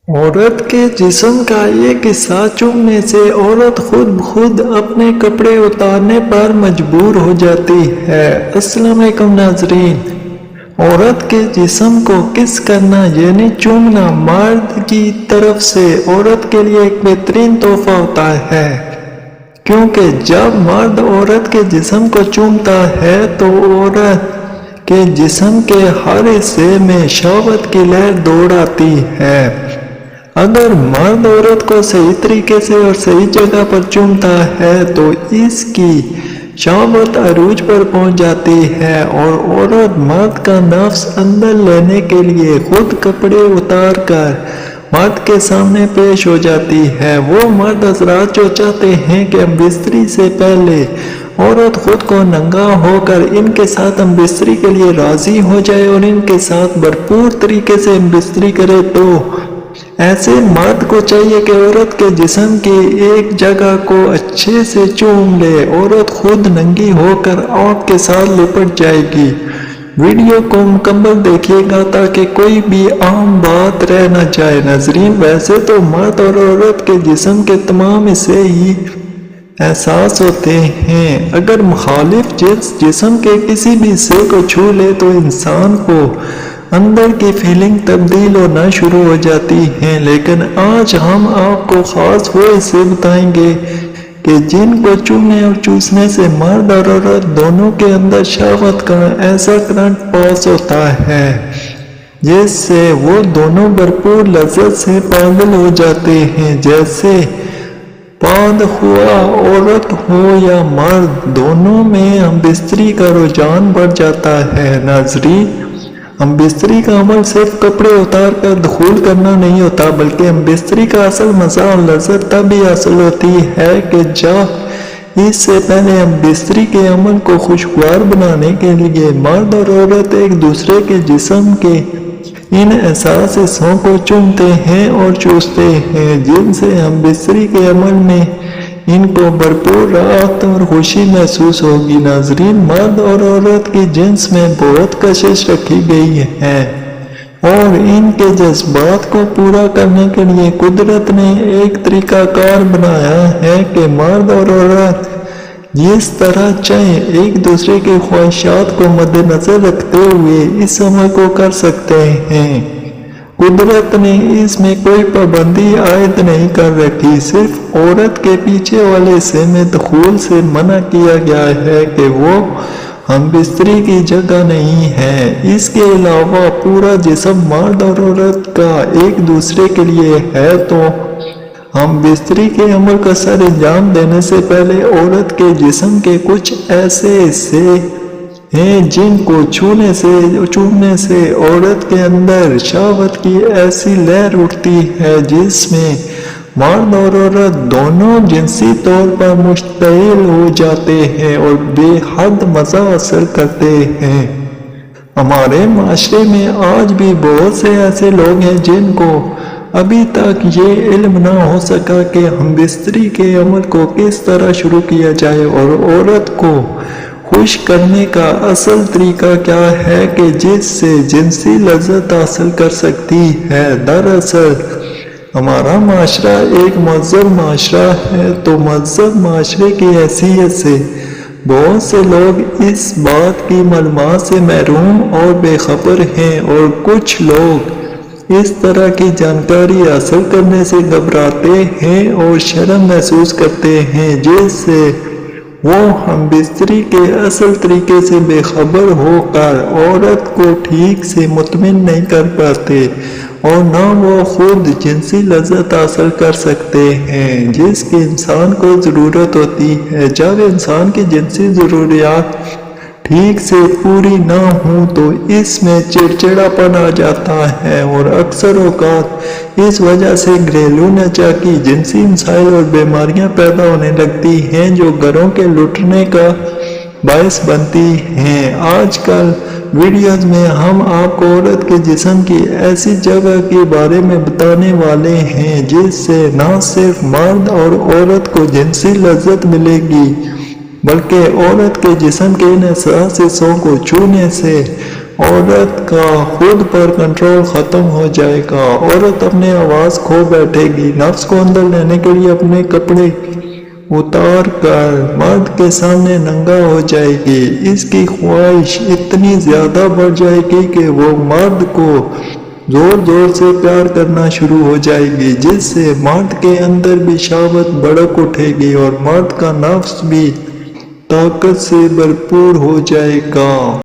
عورت کے جسم کا ایک حصہ چومنے سے عورت خود بخود اپنے کپڑے اتارنے پر مجبور ہو جاتی ہے۔ السلام علیکم ناظرین، عورت کے جسم کو کس کرنا یعنی چومنا مرد کی طرف سے عورت کے لیے ایک بہترین تحفہ ہوتا ہے، کیونکہ جب مرد عورت کے جسم کو چومتا ہے تو عورت کے جسم کے ہر حصے میں شہوت کی لہر دوڑ آتی ہے۔ اگر مرد عورت کو صحیح طریقے سے اور صحیح جگہ پر چومتا ہے تو اس کی شہوت عروج پر پہنچ جاتی ہے اور عورت مرد کا نفس اندر لینے کے لیے خود کپڑے اتار کر مرد کے سامنے پیش ہو جاتی ہے۔ وہ مرد حضرات جو چاہتے ہیں کہ ہم بستری سے پہلے عورت خود کو ننگا ہو کر ان کے ساتھ ہم بستری کے لیے راضی ہو جائے اور ان کے ساتھ بھرپور طریقے سے ہم بستری کرے، تو ایسے مرد کو چاہیے کہ عورت کے جسم کی ایک جگہ کو اچھے سے چوم لے۔ عورت خود ننگی ہو کر آپ کے ساتھ لپٹ جائے گی۔ ویڈیو کو مکمل دیکھیے گا تاکہ کوئی بھی عام بات رہ نہ جائے۔ ناظرین، ویسے تو مرد اور عورت کے جسم کے تمام حصے ہی احساس ہوتے ہیں۔ اگر مخالف جنس جسم کے کسی بھی حصے کو چھو لے تو انسان کو اندر کی فیلنگ تبدیل ہونا شروع ہو جاتی ہیں، لیکن آج ہم آپ کو خاص وہ حصے بتائیں گے کہ جن کو چومنے اور چوسنے سے مرد اور عورت دونوں کے اندر شہوت کا ایسا کرنٹ پاس ہوتا ہے جس سے وہ دونوں بھرپور لذت سے پاگل ہو جاتے ہیں۔ جیسے پاد ہوا عورت ہو یا مرد، دونوں میں ہم بستری کا رجحان بڑھ جاتا ہے۔ ناظرین، ہم بستری کا عمل صرف کپڑے اتار کر دخول کرنا نہیں ہوتا، بلکہ ہم بستری کا اصل مزہ اور لذت تب ہی حاصل ہوتی ہے کہ جب اس سے پہلے ہم بستری کے عمل کو خوشگوار بنانے کے لیے مرد اور عورت ایک دوسرے کے جسم کے ان احساس حصوں کو چومتے ہیں اور چوستے ہیں جن سے ہم بستری کے عمل میں ان کو بھرپور راحت اور خوشی محسوس ہوگی۔ ناظرین، مرد اور عورت کی جنس میں بہت کشش رکھی گئی ہے اور ان کے جذبات کو پورا کرنے کے لیے قدرت نے ایک طریقہ کار بنایا ہے کہ مرد اور عورت جس طرح چاہیں ایک دوسرے کی خواہشات کو مد نظر رکھتے ہوئے اس عمل کو کر سکتے ہیں۔ قدرت نے اس میں کوئی پابندی عائد نہیں کر رکھی، صرف عورت کے پیچھے والے حصے میں دخول سے منع کیا گیا ہے کہ وہ ہم بستری کی جگہ نہیں ہے۔ اس کے علاوہ پورا جسم مرد اور عورت کا ایک دوسرے کے لیے ہے، تو ہم بستری کے عمل کا سر انجام دینے سے پہلے عورت کے جسم کے کچھ ایسے حصے ہیں جن کو چومنے سے عورت کے اندر شہوت کی ایسی لہر اٹھتی ہے جس میں مرد اور عورت دونوں جنسی طور پر مشتعل ہو جاتے ہیں اور بے حد مزہ حاصل کرتے ہیں۔ ہمارے معاشرے میں آج بھی بہت سے ایسے لوگ ہیں جن کو ابھی تک یہ علم نہ ہو سکا کہ ہم بستری کے عمل کو کس طرح شروع کیا جائے اور عورت کو خوش کرنے کا اصل طریقہ کیا ہے کہ جس سے جنسی لذت حاصل کر سکتی ہے۔ دراصل ہمارا معاشرہ ایک مہذب معاشرہ ہے، تو مہذب معاشرے کی حیثیت سے بہت سے لوگ اس بات کی معلومات سے محروم اور بے خبر ہیں اور کچھ لوگ اس طرح کی جانکاری حاصل کرنے سے گھبراتے ہیں اور شرم محسوس کرتے ہیں، جس سے وہ ہم بستری کے اصل طریقے سے بے خبر ہو کر عورت کو ٹھیک سے مطمئن نہیں کر پاتے اور نہ وہ خود جنسی لذت حاصل کر سکتے ہیں جس کی انسان کو ضرورت ہوتی ہے۔ جب انسان کی جنسی ضروریات ٹھیک سے پوری نہ ہوں تو اس میں چڑچڑاپن آ جاتا ہے اور اکثر اوقات اس وجہ سے گھریلو ناچاکی، جنسی مسائل اور بیماریاں پیدا ہونے لگتی ہیں جو گھروں کے لٹنے کا باعث بنتی ہیں۔ آج کل ویڈیوز میں ہم آپ کو عورت کے جسم کی ایسی جگہ کے بارے میں بتانے والے ہیں جس سے نہ صرف مرد اور عورت کو جنسی لذت ملے گی بلکہ عورت کے جسم کے ان حساس حصوں کو چھونے سے عورت کا خود پر کنٹرول ختم ہو جائے گا، عورت اپنی آواز کھو بیٹھے گی، نفس کو اندر لینے کے لیے اپنے کپڑے اتار کر مرد کے سامنے ننگا ہو جائے گی، اس کی خواہش اتنی زیادہ بڑھ جائے گی کہ وہ مرد کو زور زور سے پیار کرنا شروع ہو جائے گی، جس سے مرد کے اندر بھی شہوت بھڑک اٹھے گی اور مرد کا نفس بھی طاقت سے بھرپور ہو جائے گا۔